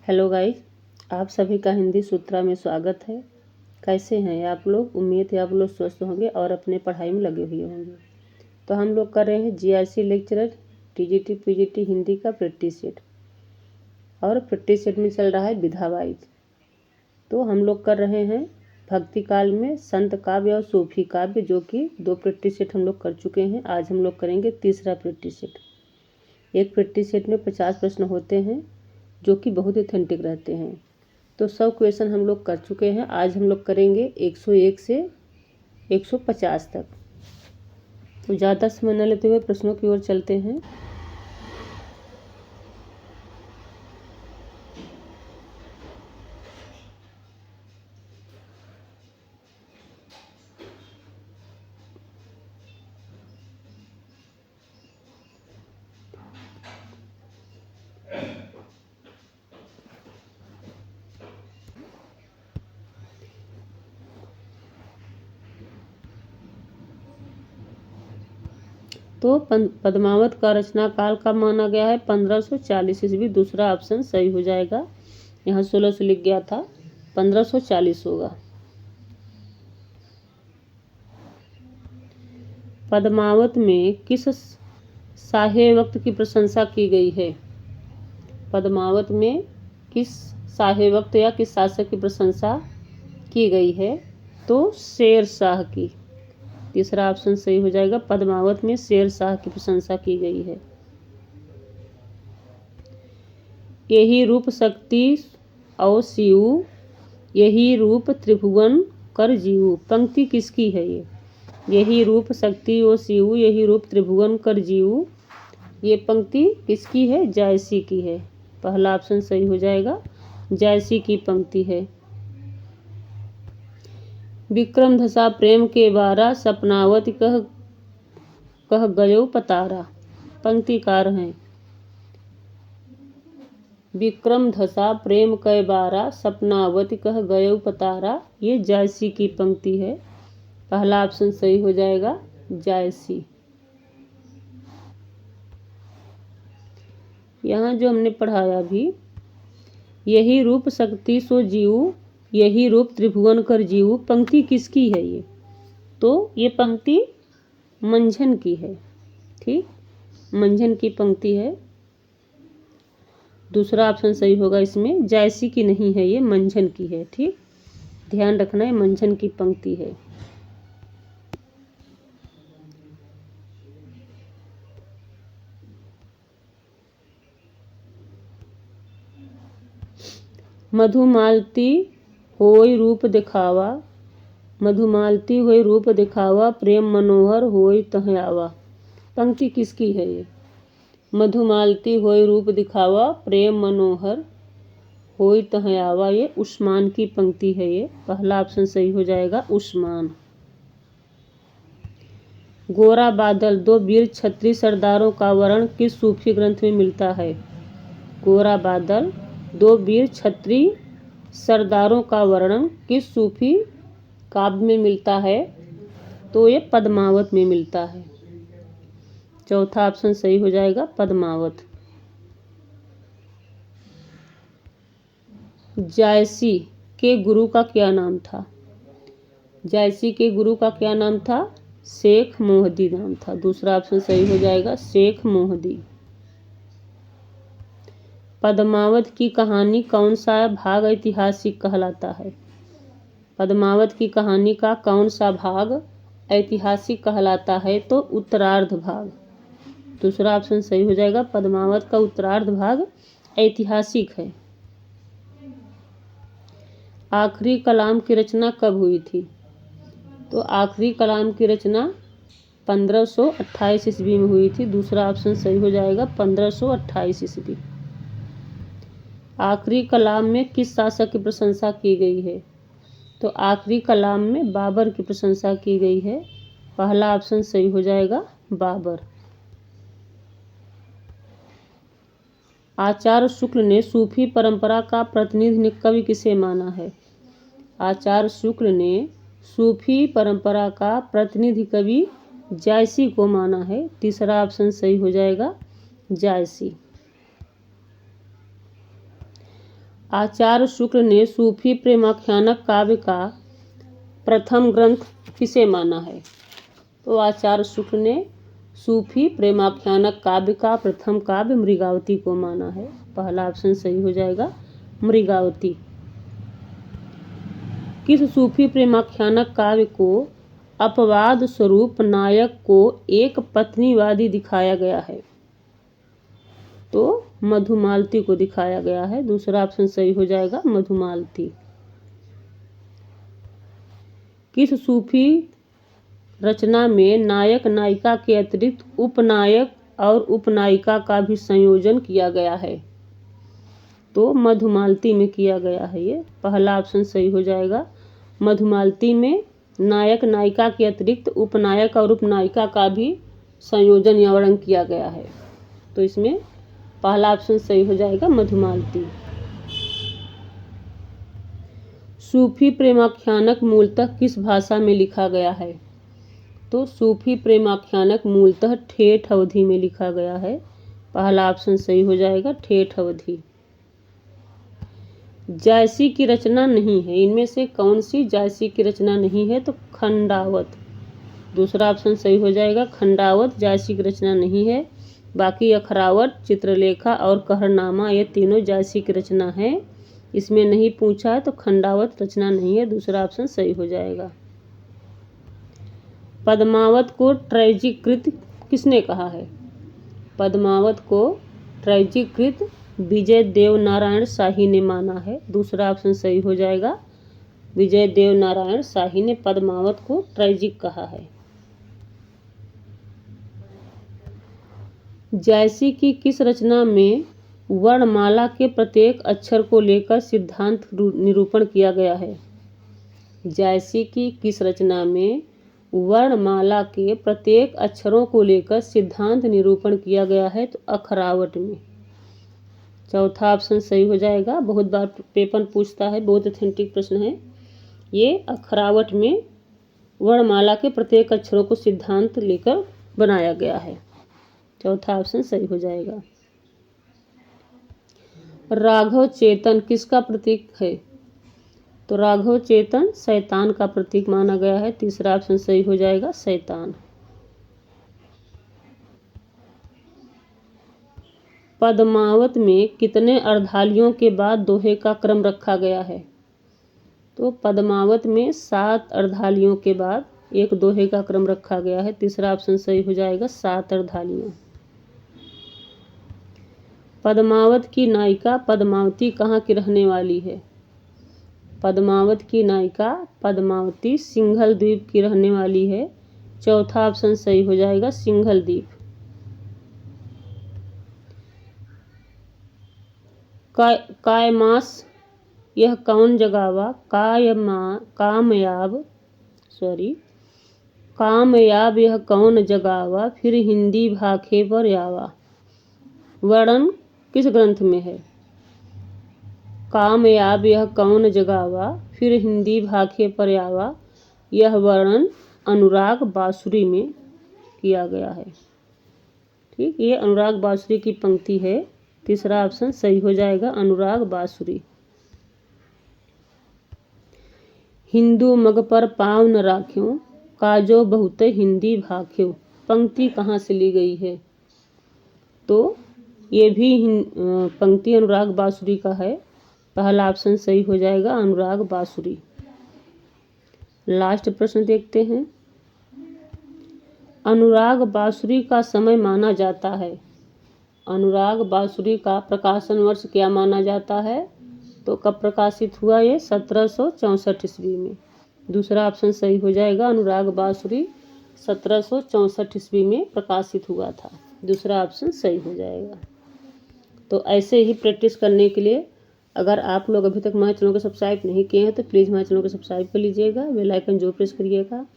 Hello guys, आप सभी का हिंदी सूत्रा में स्वागत है। कैसे हैं आप लोग? उम्मीद है आप लोग स्वस्थ होंगे और अपने पढ़ाई में लगे हुए होंगे। तो हम लोग कर रहे हैं GRC lecturer TGT PGT Hindi का प्रैक्टिस सेट, और प्रैक्टिस सेट में चल रहा है विधा वाइज। तो हम लोग कर रहे हैं भक्ति काल में संत काव्य और सूफी काव्य, जो कि 2 प्रैक्टिस सेट हम लोग कर चुके हैं। आज हम लोग करेंगे तीसरा प्रैक्टिस सेट। एक प्रैक्टिस सेट में 50 प्रश्न होते हैं, जो कि बहुत ऑथेंटिक रहते हैं। तो 100 क्वेश्चन हम लोग कर चुके हैं। आज हम लोग करेंगे 101 से 150 तक। तो ज़्यादा समय न लेते हुए प्रश्नों की ओर चलते हैं। तो पद्मावत का रचना काल कब माना गया है? 1540 ईस्वी। दूसरा ऑप्शन सही हो जाएगा। यहाँ 1600 लिख गया था, 1540 होगा। पद्मावत में किस साह्यवक्त की प्रशंसा की गई है? पद्मावत में किस साह्यवक्त या किस शासक की प्रशंसा की गई है? तो शेर शाह की। तीसरा ऑप्शन सही हो जाएगा। पद्मावत में शेर शाह की प्रशंसा की गई है। यही रूप शक्ति और शिव, यही रूप त्रिभुवन कर जीव। पंक्ति किसकी है ये? यही रूप शक्ति और शिव, यही रूप त्रिभुवन कर जीव। ये पंक्ति किसकी है? जायसी की है। पहला ऑप्शन सही हो जाएगा, जायसी की पंक्ति है। विक्रम धसा प्रेम के बारा, सपनावत कह गयो पतारा। पंक्तिकार हैं। विक्रम धसा प्रेम के बारा, सपनावत कह गयो पतारा। ये जायसी की पंक्ति है। पहला ऑप्शन सही हो जाएगा, जायसी। यहाँ जो हमने पढ़ाया भी, यही रूप शक्ति सो जीव, यही रूप त्रिभुवन कर जीव। पंक्ति किसकी है ये? तो ये पंक्ति मंझन की है। ठीक, मंझन की पंक्ति है। दूसरा ऑप्शन सही होगा इसमें। जायसी की नहीं है ये, मंझन की है। ठीक, ध्यान रखना है, मंझन की पंक्ति है। मधुमालती होय रूप दिखावा, मधुमालती होय रूप दिखावा, प्रेम मनोहर होय तह आवा। पंक्ति किसकी है ये? मधुमालती होय रूप दिखावा, प्रेम मनोहर होय तह आवा। ये उस्मान की पंक्ति है। ये पहला ऑप्शन सही हो जाएगा, उस्मान। गोरा बादल 2 वीर क्षत्रिय सरदारों का वर्णन किस सूफी ग्रंथ में मिलता है? गोरा बादल 2 वीर क्षत्रिय सरदारों का वर्णन किस सूफी काव्य में मिलता है? तो ये पद्मावत में मिलता है। चौथा ऑप्शन सही हो जाएगा, पद्मावत। जायसी के गुरु का क्या नाम था? जायसी के गुरु का क्या नाम था? शेख मोहदी नाम था। दूसरा ऑप्शन सही हो जाएगा, शेख मोहदी। पद्मावत की कहानी कौन सा भाग ऐतिहासिक कहलाता है? पद्मावत की कहानी का कौन सा भाग ऐतिहासिक कहलाता है? तो उत्तरार्ध भाग। दूसरा ऑप्शन सही हो जाएगा, पद्मावत का उत्तरार्ध भाग ऐतिहासिक है। आखिरी कलाम की रचना कब हुई थी? तो आखिरी कलाम की रचना 1528 ईस्वी में हुई थी। दूसरा ऑप्शन सही हो जाएगा, 1528 ईस्वी। आखिरी कलाम में किस शासक की प्रशंसा की गई है? तो आखिरी कलाम में बाबर की प्रशंसा की गई है। पहला ऑप्शन सही हो जाएगा, बाबर। आचार्य शुक्ल ने सूफी परंपरा का प्रतिनिधि कवि किसे माना है? आचार्य शुक्ल ने सूफी परंपरा का प्रतिनिधि कवि जायसी को माना है। तीसरा ऑप्शन सही हो जाएगा, जायसी। आचार्य शुक्ल ने सूफी प्रेमाख्यानक काव्य का प्रथम ग्रंथ किसे माना है? तो आचार्य शुक्ल ने सूफी प्रेमाख्यानक काव्य का प्रथम काव्य मृगावती को माना है। पहला ऑप्शन सही हो जाएगा, मृगावती। किस सूफी प्रेमाख्यानक काव्य को अपवाद स्वरूप नायक को एक पत्नीवादी दिखाया गया है? तो मधुमालती को दिखाया गया है। दूसरा ऑप्शन सही हो जाएगा, मधुमालती। किस सूफी रचना में नायक नायिका के अतिरिक्त उपनायक और उपनायिका का भी संयोजन किया गया है? तो मधुमालती में किया गया है ये। पहला ऑप्शन सही हो जाएगा, मधुमालती में नायक नायिका के अतिरिक्त उपनायक और उपनायिका का भी संयोजन या वर्णन किया गया है। तो इसमें पहला ऑप्शन सही हो जाएगा, मधुमालती। सूफी प्रेमाख्यानक मूलतः किस भाषा में लिखा गया है? तो सूफी प्रेमाख्यानक मूलतः ठेठ अवधि में लिखा गया है। पहला ऑप्शन सही हो जाएगा, ठेठ अवधि। जायसी की रचना नहीं है, इनमें से कौन सी जायसी की रचना नहीं है? तो खंडावत। दूसरा ऑप्शन सही हो जाएगा, खंडावत जायसी की रचना नहीं है। बाकी अखरावत, चित्रलेखा और कहरनामा ये तीनों जायसी की रचना है। इसमें नहीं पूछा है तो खंडावत रचना नहीं है। दूसरा ऑप्शन सही हो जाएगा। पद्मावत को ट्रेजिक कृत किसने कहा है? पद्मावत को ट्रेजिक कृत विजय देव नारायण शाही ने माना है। दूसरा ऑप्शन सही हो जाएगा, विजय देव नारायण शाही ने पद्मावत को ट्रेजिक कहा है। जायसी की किस रचना में वर्णमाला के प्रत्येक अक्षर को लेकर सिद्धांत निरूपण किया गया है? जायसी की किस रचना में वर्णमाला के प्रत्येक अक्षरों को लेकर सिद्धांत निरूपण किया गया है? तो अखरावट में। चौथा ऑप्शन सही हो जाएगा। बहुत बार पेपर पूछता है, बहुत ऑथेंटिक प्रश्न है ये। अखरावट में वर्णमाला के प्रत्येक अक्षरों को सिद्धांत लेकर बनाया गया है। चौथा ऑप्शन सही हो जाएगा। राघव चेतन किसका प्रतीक है? तो राघव चेतन शैतान का प्रतीक माना गया है। तीसरा ऑप्शन सही हो जाएगा, शैतान। पद्मावत में कितने अर्धालियों के बाद दोहे का क्रम रखा गया है? तो पद्मावत में 7 अर्धालियों के बाद एक दोहे का क्रम रखा गया है। तीसरा ऑप्शन सही हो जाएगा, 7 अर्धालियां। पद्मावत की नायिका पद्मावती कहाँ की रहने वाली है? पद्मावत की नायिका पद्मावती सिंघल द्वीप की रहने वाली है। चौथा ऑप्शन सही हो जाएगा, सिंघल द्वीप। कायमास यह कौन जगावा, कामयाब यह कौन जगावा, फिर हिंदी भाखे पर आवा। वर्णन किस ग्रंथ में है? कामयाब यह कौन जगावा, फिर हिंदी भाखे पर आवा। यह वर्णन अनुराग बांसुरी में किया गया है। ठीक, ये अनुराग बांसुरी की पंक्ति है। तीसरा ऑप्शन सही हो जाएगा, अनुराग बांसुरी। हिंदू मग पर पाँव न राख्यों, काजो बहुत हिंदी भाख्यो। पंक्ति कहाँ से ली गई है? तो ये भी पंक्ति अनुराग बांसुरी का है। पहला ऑप्शन सही हो जाएगा, अनुराग बांसुरी। लास्ट प्रश्न देखते हैं। अनुराग बांसुरी का समय माना जाता है। अनुराग बांसुरी का प्रकाशन वर्ष क्या माना जाता है? तो कब प्रकाशित हुआ ये? 1764 ईस्वी में। दूसरा ऑप्शन सही हो जाएगा, अनुराग बांसुरी 1764 ईस्वी में प्रकाशित हुआ था। दूसरा ऑप्शन सही हो जाएगा। तो ऐसे ही प्रैक्टिस करने के लिए अगर आप लोग अभी तक हमारे चैनल को सब्सक्राइब नहीं किए हैं तो प्लीज़ हमारे चैनल को सब्सक्राइब कर लीजिएगा, बेल आइकन जो प्रेस करिएगा,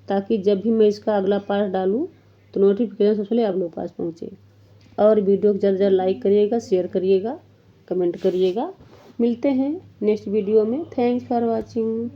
ताकि जब भी मैं इसका अगला पार्ट डालूँ तो नोटिफिकेशन सबसे पहले आप लोग पास पहुँचे। और वीडियो को ज़्यादा ज़्यादा लाइक करिएगा, शेयर करिएगा, कमेंट करिएगा। मिलते हैं नेक्स्ट वीडियो में। Thanks for watching.